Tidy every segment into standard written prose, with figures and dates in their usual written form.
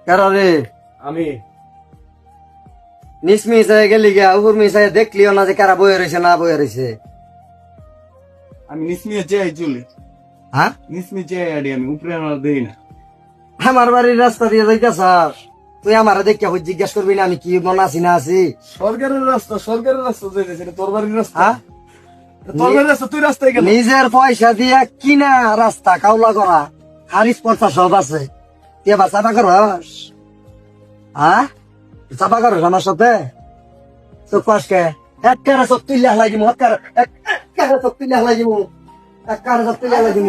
কারা রে? আমি নিচ মিশাই গেলি গিয়া উপর মিশাই দেখলিও না যে কারা বয়ে রয়েছে না বয়ে রয়েছে। আমি নিসমিয়ে যাই চলি, হ্যাঁ, নিসমিয়ে যাই আডি, আমি উপরে আমার দেই না। আমার বাড়ির রাস্তা দিয়ে যাইতেছ, তুই আমার দেখে জিজ্ঞাস করবি না আমি কি মনে আছি না আছি? সরকারের রাস্তা যাইতেছে, এটা তোর বাড়ির রাস্তা। হ্যাঁ, তোর বাড়ির রাস্তা, তুই রাস্তায় গেল। নিজের পয়সা দিয়া কিনা রাস্তা কাউলা করা খারিজ পর্চা সব আছে, তুই আবার চাপা করস? হ্যাঁ, চাপা করস আমার সাথে? তো কষ্টে একবারে সব তুই লেখলাই দিব, একবারে সব তুই লেখলাই দিব, একবারে সব তুই লেখলাই দিব।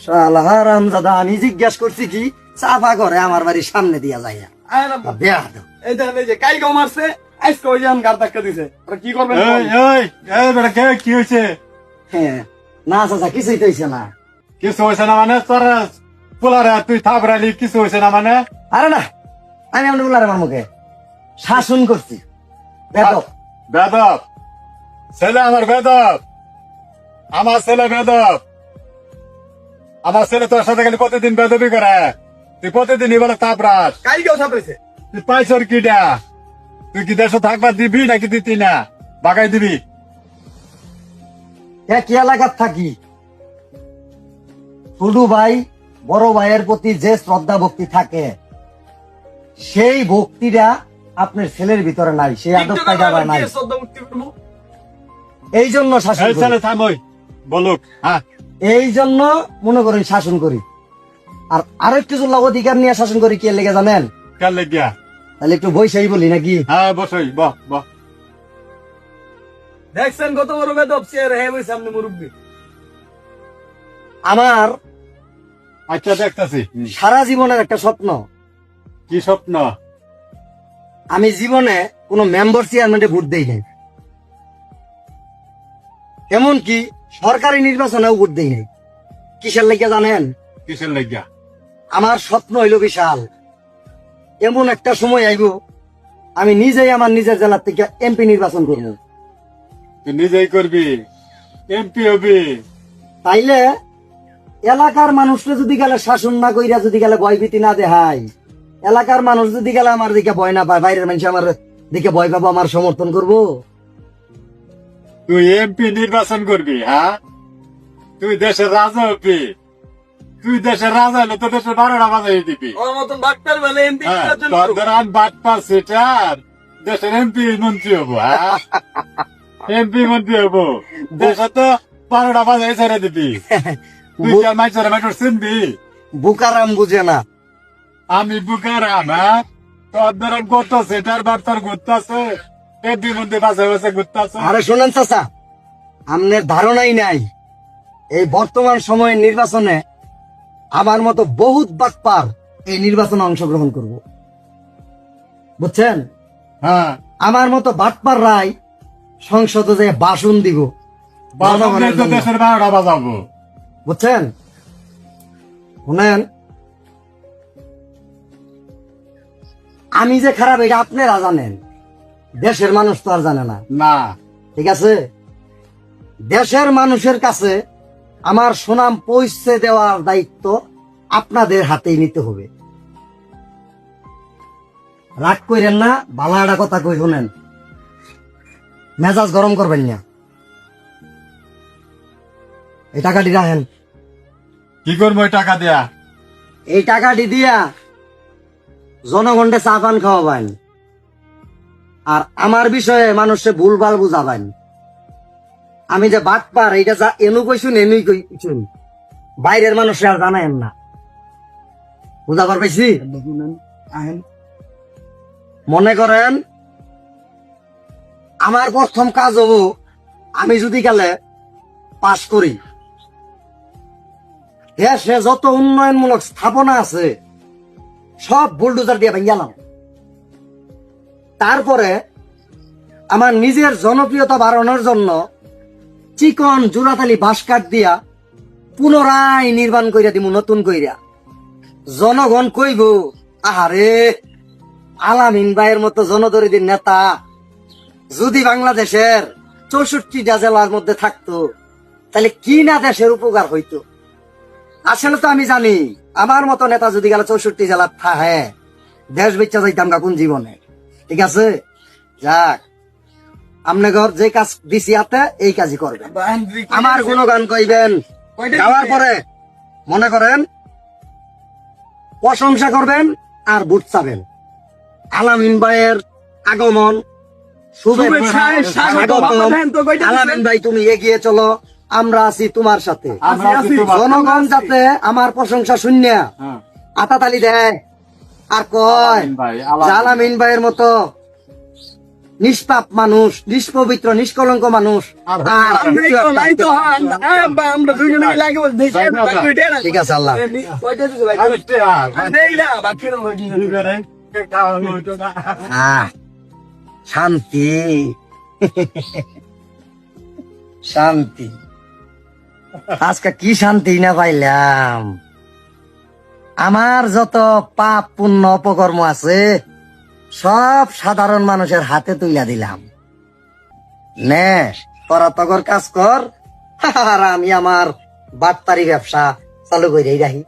শালা হারাম দাদা, আমি জিজ্ঞাস করছি কি চাপা করে আমার বাড়ির সামনে দিয়া যাইয়া আয় না, বেয়া দাও। এই দেখেন, এই যে কাই গাও মারছে, আজকে ওই যান গার ধাক্কা দিছে। ওরা কি করবেন? কি হয়েছে? হ্যাঁ, না চাচা কিছুই তো হইছে না। কিছু হয়েছে না মানে? তোর পোলারে তুই থাপড়ালি, কিছু হয়েছে না মানে? আরে না, আমি আপনার বলার আমার মুখে শাসন করছি। বেদব বেদব ছেলে, আমার বেদব, আমার ছেলে বেদব। আমার ছেলে তোর সাথে খালি প্রতিদিন বেদবি করে, তুই প্রতিদিনই বলে থাপড়াস। কাই গাও সাপড়েছে। তুই পাইছর কিটা? তুই কি দেশে থাকবার দিবি নাকি দিতি না? বাগাই দিবি? একই এলাকার থাকি, ছোট ভাই বড় ভাইয়ের প্রতি যে শ্রদ্ধা ভক্তি থাকে সেই ভক্তিটা আপনার ছেলের ভিতরে নাই, সেই আদব কায়দা আবার নাই। এই জন্য শাসন এই করি। ছেলে থামই বলুক। হ্যাঁ, এই জন্য মনে করেন শাসন করি। আর আরেকটু জোর অধিকার নিয়ে শাসন করি কি লেগে জানেন? কাল লেগিয়া। তাহলে একটু বৈশাই বলি নাকি? হ্যাঁ, বসই, বহ বহ। দেখছেন কত বড় বেদব চেয়ার, হ্যাঁ ওই সামনে মুরব্বী। আমার আচ্ছা, দেখতেছি। সারা জীবনের একটা স্বপ্ন, কি স্বপ্ন? আমি জীবনে কোনো মেম্বার চেয়ারম্যানে ভোট দেই নাই, এমনকি সরকারি নির্বাচনেও ভোট দেই নাই। কিসের লেগে জানেন? কিসের লেগিয়া? আমার স্বপ্ন হইল বিশাল, এমন একটা সময় আইব আমি নিজেই আমার নিজের জেলার থেকে এমপি নির্বাচন করব। তুই নিজেই করবি, এমপি হবি? তাইলে এলাকার মানুষকে যদি গেলে শাসন না কইরা, যদি গেলে ভয়ভীতি না দেখাই, এলাকার মানুষ যদি গেলে আমার দিকে ভয় না পায়, বাইরের মানুষ আমার দিকে ভয় পাবো, আমার সমর্থন করব। তুই এমপি নির্বাচন করবি? হ্যাঁ, তুই দেশের রাজা হবি। তুই দেশের রাজা হলে তো দেশের 12টা বাজাই দিবি। ওর মতন ডাক্তার বলে এমপি হ্যাঁ, নির্বাচন তোর করবো। ধরান বাটপা সেটার দেশের এমপি মন্ত্রী হবো। হ্যাঁ, এমপি মন্ত্রী হবো, দেশে তো 12টা বাজাই ছেড়ে দিবি। তুই কি মাইচরে মাইচর চিনবি? বুকারাম বুঝে না। আমি বুকারাম? হ্যাঁ, তোর ধরান কত সেটার বার তোর ঘুরতেছে, এমপি মন্ত্রী বাজাই বাজাই ঘুরতেছে। আরে শোনেন চাচা, আপনার ধারণাই নাই এই বর্তমান সময়ের নির্বাচনে আমার মতো বহুত বাটপার এই নির্বাচনে অংশগ্রহণ করব, বুঝছেন? হ্যাঁ, আমার মতো বাটপার রাই সংসদে যে ভাষণ দিব জনগণের জন্য, দেশের 12টা বাজাবো। বুঝছেন? শুনেন, আমি যে খারাপ এটা আপনারা জানেন, দেশের মানুষ তো আর জানে না। না, ঠিক আছে, দেশের মানুষের কাছে আমার সুনাম পৌঁছে দেওয়ার দায়িত্ব আপনাদের হাতেই নিতে হবে। রাগ কইরেন না, বালাটা কথা কই শুনেন, মেজাজ গরম করবেন না। এই টাকাটি রাখেন, কি করবো ওই টাকা দেয়া? এই টাকাটি দিয়া জনগণকে চা পান খাওয়াবেন, আর আমার বিষয়ে মানুষে ভুলভাল বুঝাবেন। আমি যে বাটপার এইটা যা এনু কইছুন এনুই কইছুন, বাইরের মানুষে আর জানায়েন না। বুঝাবার পাইছি? মনে করেন আমার প্রথম কাজ হবো, আমি যদি গেলে পাশ করি, দেশে যত উন্নয়নমূলক স্থাপনা আছে সব বুলডোজার দিয়ে ভেঙালাম। তারপরে আমার নিজের জনপ্রিয়তা বাড়ানোর জন্য চিকন জোড়াতালি বাঁশ কাঠ দিয়া পুনরায় নির্মাণ কইরা দিব, নতুন কইরা। জনগণ কইব, আহারে আলামিন ভাইয়ের মতো জনদরিদ্র নেতা যদি বাংলাদেশের 64টা জেলার মধ্যে থাকতো তাহলে কি না দেশের উপকার হইতো। আসলে তো আমি জানি আমার মতো নেতা যদি গেল 64 জেলা থাহে দেশ বেচা যাইতাম গা কোন জীবনে। ঠিক আছে, যাক আমনে ঘর যে কাজ দিছি হাতে এই কাজই করবেন। আমার গুণগান কইবেন, যাওয়ার পরে মনে করেন প্রশংসা করবেন আর ভোট চাবেন। আলামিন ভাইয়ের আগমন শুভেচ্ছায় স্বাগতম। আলামিন ভাই তুমি এগিয়ে চলো, আমরা আছি তোমার সাথে। আমরা আছি তোমার জনগণ যাতে আমার প্রশংসা শুনিয়া হ্যাঁ। আতাতালি দেয় আর কয় আলামিন ভাই, যে আলামিন ভাইয়ের মতো নিষ্পাপ মানুষ, নিষ্পবিত্র নিষ্কলঙ্ক মানুষ আর আর আমরা দুজনে মিলে আগে বলছি, ঠিক আছে আল্লাহ। আরেকটা আর, নেই না, বাকি না, দিবে রে, খাওয়ানো হইতো না। শান্তি শান্তি, আজকে কি শান্তি না পাইলাম। আমার যত পাপ পুণ্য অপকর্ম আছে সব সাধারণ মানুষের হাতে তুইলা দিলাম। নে তোরা তগর কাজ কর, আর আমি আমার বাটপারি ব্যবসা চালু করে রাখি।